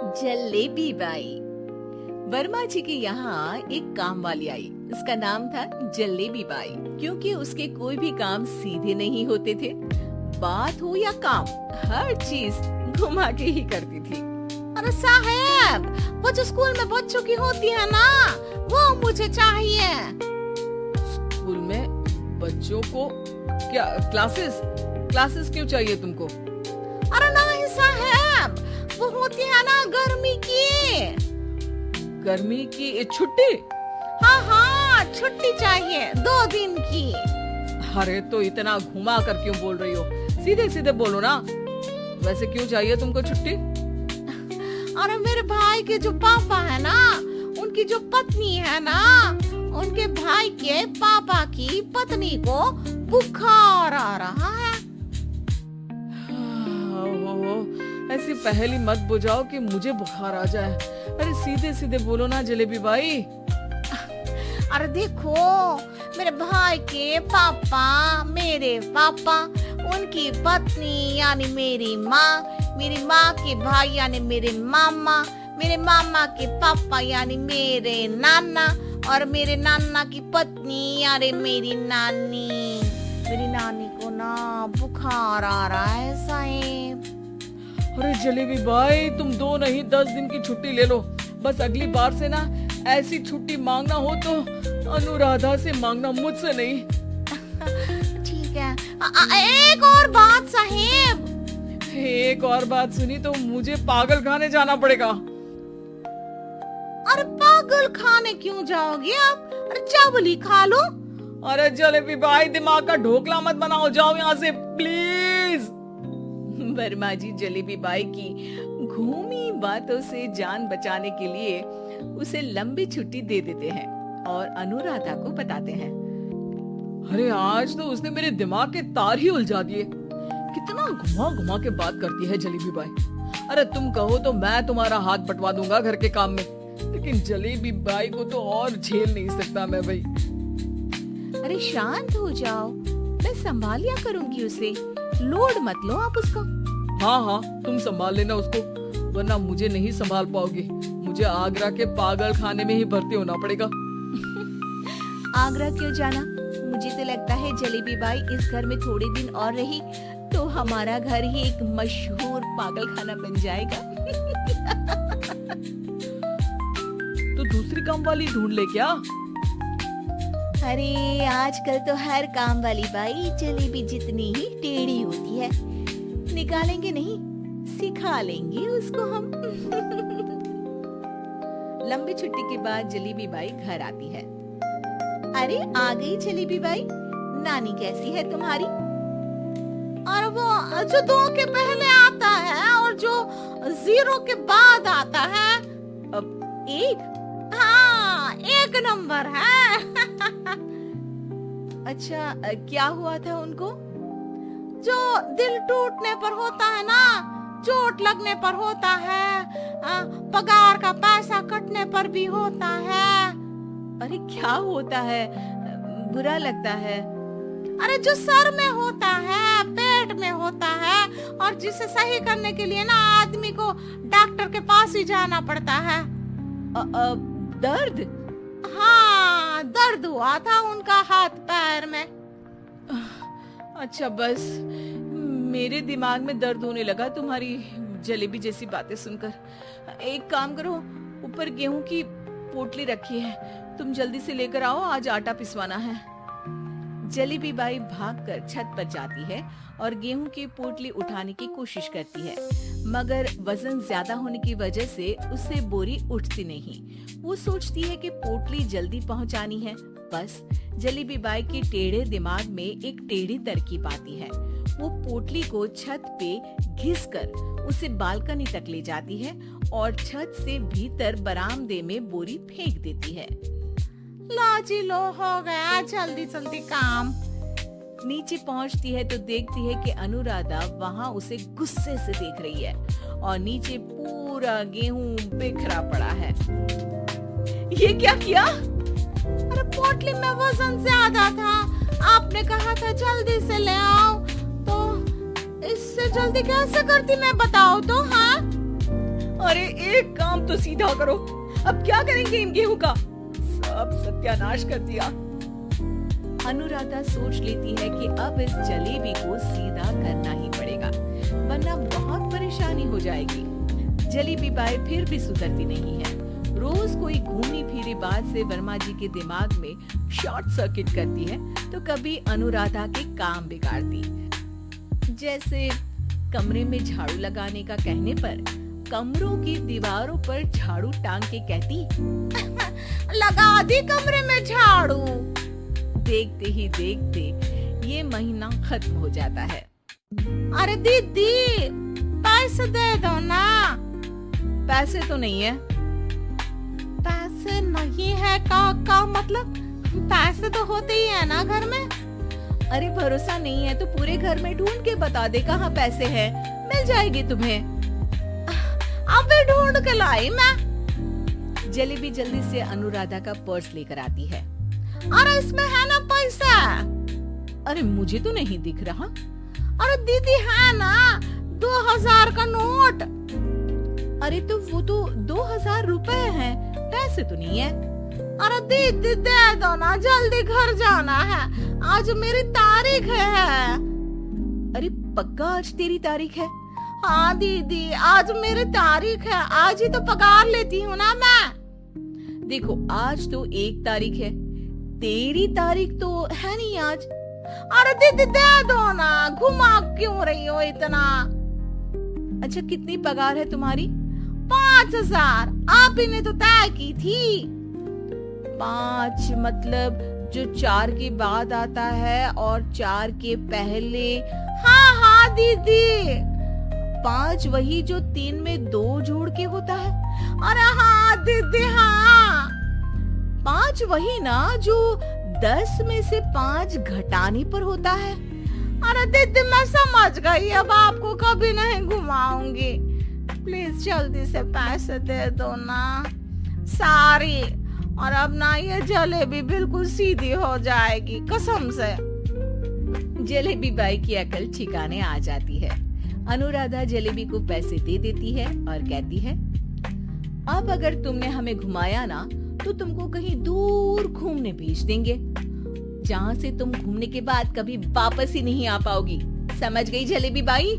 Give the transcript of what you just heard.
Jalebi by. Verma जी के यहाँ एक काम वाली आई। उसका नाम था जलेबी बाई, क्योंकि उसके कोई भी काम सीधे नहीं होते थे। बात हो या काम, हर चीज घुमा के ही करती थी। अरे साहब, वो जो स्कूल में बच्चों की होती है ना, वो मुझे चाहिए। स्कूल में बच्चों को क्या क्लासेस क्यों चाहिए तुमको? अरे नहीं साहब, वो होती है ना गर्मी की छुट्टी। हाँ, छुट्टी चाहिए 2 दिन की। अरे तो इतना घुमा कर क्यों बोल रही हो? सीधे सीधे बोलो ना। वैसे क्यों चाहिए तुमको छुट्टी? अरे मेरे भाई के जो पापा है ना, उनकी जो पत्नी है ना, उनके भाई के पापा की पत्नी को बुखार आ रहा है। ऐसी पहेली मत बुझाओ कि मुझे बुखार आ जाए। अरे सीधे सीधे बोलो ना जलेबी बाई। अरे देखो, मेरे भाई के पापा, मेरे पापा, उनकी पत्नी यानी मेरी माँ के भाई यानी मेरे मामा के पापा यानी मेरे नाना, और मेरे नाना की पत्नी यानी मेरी नानी को ना बुखार आ रहा है साहब। अरे जलेबी भाई, तुम 2 नहीं 10 दिन की छुट्टी ले लो। बस अगली बार से ना ऐसी छुट्टी मांगना हो तो अनुराधा से मांगना, मुझसे नहीं। ठीक है। एक और बात साहेब। एक और बात सुनी तो मुझे पागल खाने जाना पड़ेगा। अरे पागल खाने क्यों जाओगे आप? अरे चावल खा लो। अरे जलेबी भाई, दिमाग का ढोकला मत बनाओ, जाओ यहाँ से प्लीज। वर्मा जी जलेबी बाई की घूमी बातों से जान बचाने के लिए उसे लंबी छुट्टी दे देते हैं और अनुराधा को बताते हैं। अरे आज तो उसने मेरे दिमाग के तार ही उलझा दिए। कितना घुमा घुमा के बात करती है जलेबी बाई। अरे तुम कहो तो मैं तुम्हारा हाथ बंटवा दूंगा घर के काम में, लेकिन जलेबी बाई को तो और झेल नहीं सकता मैं भाई। अरे शांत हो जाओ, मैं संभाल लिया करूंगी उसे, लोड मत लो आप उसको। हाँ, तुम संभाल लेना उसको, वरना मुझे नहीं संभाल पाओगे। मुझे आगरा के पागल खाने में ही भर्ती होना पड़ेगा। आगरा क्यों जाना? मुझे तो लगता है जलेबी बाई इस घर में थोड़े दिन और रही तो हमारा घर ही एक मशहूर पागल खाना बन जाएगा। तो दूसरी काम वाली ढूंढ ले क्या? अरे आजकल तो हर काम वाली बाई जलेबी जितनी ही टेढ़ी होती है। निकालेंगे नहीं, सिखा लेंगे उसको हम। लंबी छुट्टी के बाद जलेबी बाई घर आती है। अरे आ गई जलेबी बाई, नानी कैसी है तुम्हारी? और वो जो 2 के पहले आता है और जो 0 के बाद आता है। अब 1? हाँ, 1 नंबर है। अच्छा, क्या हुआ था उनको? जो दिल टूटने पर होता है ना, चोट लगने पर होता है, पगार का पैसा कटने पर भी होता है। अरे क्या होता है? बुरा लगता है? अरे जो सर में होता है, पेट में होता है, और जिसे सही करने के लिए ना आदमी को डॉक्टर के पास ही जाना पड़ता है। दर्द? हाँ, दर्द हुआ था उनका हाथ पैर में। अच्छा, बस मेरे दिमाग में दर्द होने लगा तुम्हारी जलेबी जैसी बातें सुनकर। एक काम करो, ऊपर गेहूं की पोटली रखी है, तुम जल्दी से लेकर आओ, आज आटा पिसवाना है। जलेबी बाई भागकर छत पर जाती है और गेहूं की पोटली उठाने की कोशिश करती है, मगर वजन ज्यादा होने की वजह से उससे बोरी उठती नहीं। वो सोचती है कि पोटली जल्दी पहुंचानी है। बस जलेबी बाई के टेढ़े दिमाग में एक टेढ़ी तरकीब आती है। वो पोटली को छत पे घिसकर उसे बालकनी तक ले जाती है और छत से भीतर बरामदे में बोरी फेंक देती है। लो जी लो, हो गया जल्दी जल्दी काम। नीचे पहुंचती है तो देखती है कि अनुराधा वहां उसे गुस्से से देख रही है और नीचे पूरा गेहूं बिखरा पड़ा है। ये क्या किया? अरे पोटली में वजन ज्यादा था, आपने कहा था जल्दी से ले आओ, तो इससे जल्दी कैसे करती मैं बताओ तो। हाँ, अरे एक काम तो सीधा करो, अब क्या करेंगे इन गेहूं का? सब सत्यानाश कर दिया। अनुराधा सोच लेती है कि अब इस जलेबी को सीधा करना ही पड़ेगा, वरना बहुत परेशानी हो जाएगी। जलेबी बाई फिर भी सुधरती नहीं है। रोज कोई घूमी फिरी बात से वर्मा जी के दिमाग में शॉर्ट सर्किट करती है, तो कभी अनुराधा के काम बिगाड़ती। जैसे कमरे में झाड़ू लगाने का कहने पर कमरों की दीवारों पर झाड़ू टांग के कहती, लगा दी कमरे में झाड़ू। देखते ही देखते ये महीना खत्म हो जाता है। अरे दीदी, पैसे दे दो ना। पैसे तो नहीं है। पैसे नहीं है का मतलब? पैसे तो होते ही है ना घर में। अरे भरोसा नहीं है तो पूरे घर में ढूंढ के बता दे कहाँ पैसे हैं, मिल जाएगी तुम्हें। अबे ढूंढ के लाई मैं। जलेबी जल्दी से अनुराधा का पर्स लेकर आती है। अरे इसमें है ना पैसा? अरे मुझे तो नहीं दिख रहा। अरे दीदी है ना 2000 का नोट। अरे तो वो तो 2000 रुपए हैं, पैसे तो नहीं है। अरे दीदी दे दो ना, जल्दी घर जाना है, आज मेरी तारीख है। अरे पक्का आज तेरी तारीख है? हाँ दीदी, आज मेरी तारीख है, आज ही तो पगार लेती हूँ ना मैं। देखो आज तो 1 तारीख है, तेरी तारीख तो है नहीं आज। अरे दीदी दे दो ना, घुमा क्यों रही हो इतना? अच्छा कितनी पगार है तुम्हारी? 5000। आप ही ने तो तय की थी। 5 मतलब जो 4 के बाद आता है और 4 के पहले? हाँ दीदी। 5 वही जो 3 में 2 जोड़ के होता है? अरे हाँ दीदी हाँ। 5 वही ना जो 10 में से 5 घटाने पर होता है? अरे दीदी मैं समझ गई, अब आपको कभी नहीं घुमाऊंगी। प्लीज जल्दी से पैसे दे दो ना, सारी। और अब ना ये जलेबी बिल्कुल सीधी हो जाएगी कसम से। जलेबी बाई की अकल ठिकाने आ जाती है। अनुराधा जलेबी को पैसे दे देती है और कहती है, अब अगर तुमने हमें घुमाया ना तो तुमको कहीं दूर घूमने भेज देंगे, जहाँ से तुम घूमने के बाद कभी वापस ही नहीं आ पाओगी। समझ गई जलेबी बाई?